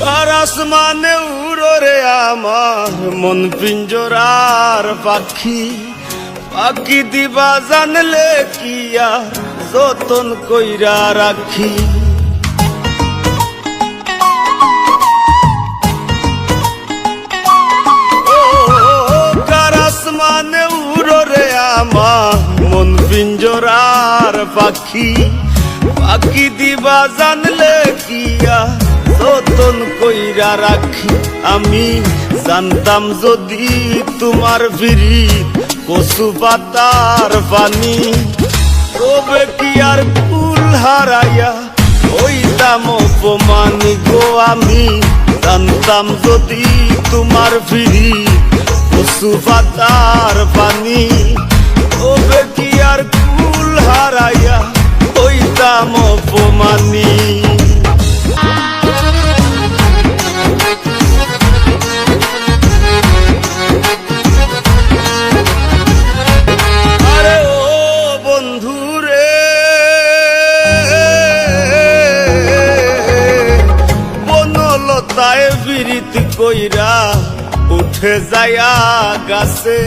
আর আসমানে উড়রে আমার মন পিঞ্জরার পাখি, পাখি দিবা জানলে কি আর যতন কইরা রাখি। আসমানে উড়রে আমার মন পিঞ্জরার পাখি, পাখি দিবা জানলে কি আর যতন কইরা রাখি। আমি জানতাম যদি তোমার বিরিত কচু পাতার পানি, তবে কি আর ফুল হারাইয়া হইতাম অপমানি গো। আমি জানতাম যদি তোমার বিরিত কচু পাতার পানি, তবে কি আর ফুল হারাইয়া হইতাম অপমানি। বিরিতি কইরা উঠে যায়া গাছে,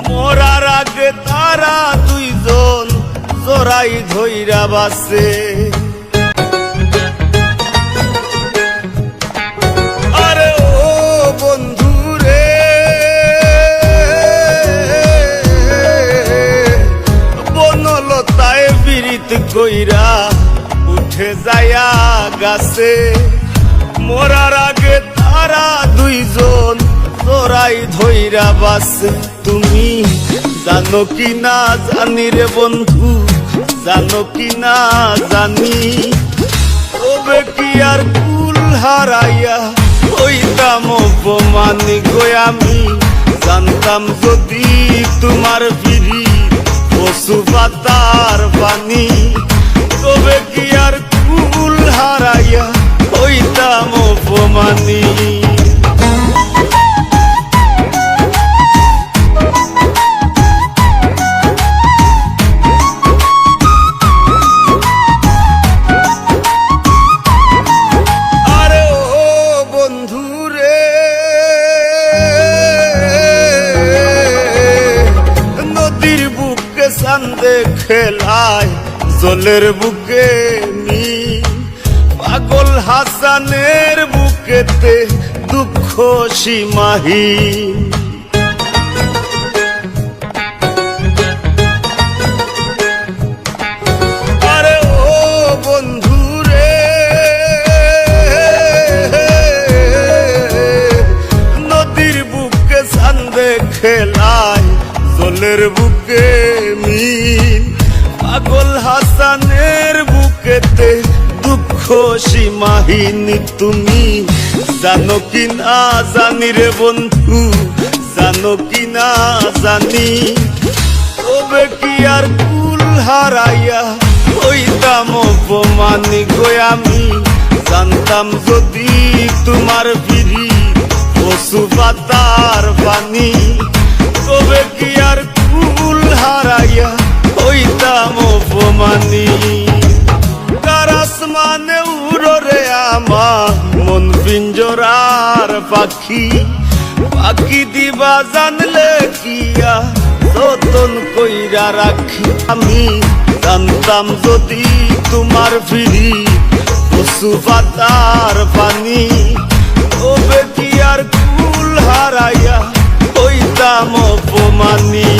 মরার আগে তারা দুইজন জোড়াই ধইরা বাসে। আরে ও বন্ধু রে, বনলতায় বিরিতি কইরা উঠে যায়া গাছে, মরার আগে তারা দুইজন জোড়াই ধইরা বাসে। তুমি জানো কি না জানি রে বন্ধু, জানো কি না জানি, তবে কি আর কুল হারাইয়া হইতাম অপমানি গো। আমি জানতাম যদি তোমার বিরিত কচু পাতার পানি, তবে কি আর কুল হারাইয়া হইতাম অপমানি। আরে ও বন্ধু রে, নদীর বুকে চান্দে খেলায় জলের বুকে নি, পাগল হাসানের বুকেতে দুঃখ সীমাহীন। আরে ও বন্ধু রে, নদীর বুকে চান্দে খেলায় জলের বুকে মিন, পাগল হাসানের বুকেতে দুঃখ সীমাহীন। তুমি জানো কি না জানি রে বন্ধু, জানো কি না জানি, তবে কি আর কুল হারাইয়া হইতাম অপমানি গো। আমি জানতাম যদি তোমার বিরিত কচু পাতার পানি, তবে কি আর কুল হারাইয়া হইতাম অপমানি। আসমানে উড়রে আমার মন পিঞ্জরার পাখি, পাখি দিবা জানলে কি আর যতন কইরা রাখি। আমি জানতাম যদি তোমার বিরিত কচু পাতার পানি, তবে কি আর কুল হারাইয়া হইতাম অপমানি।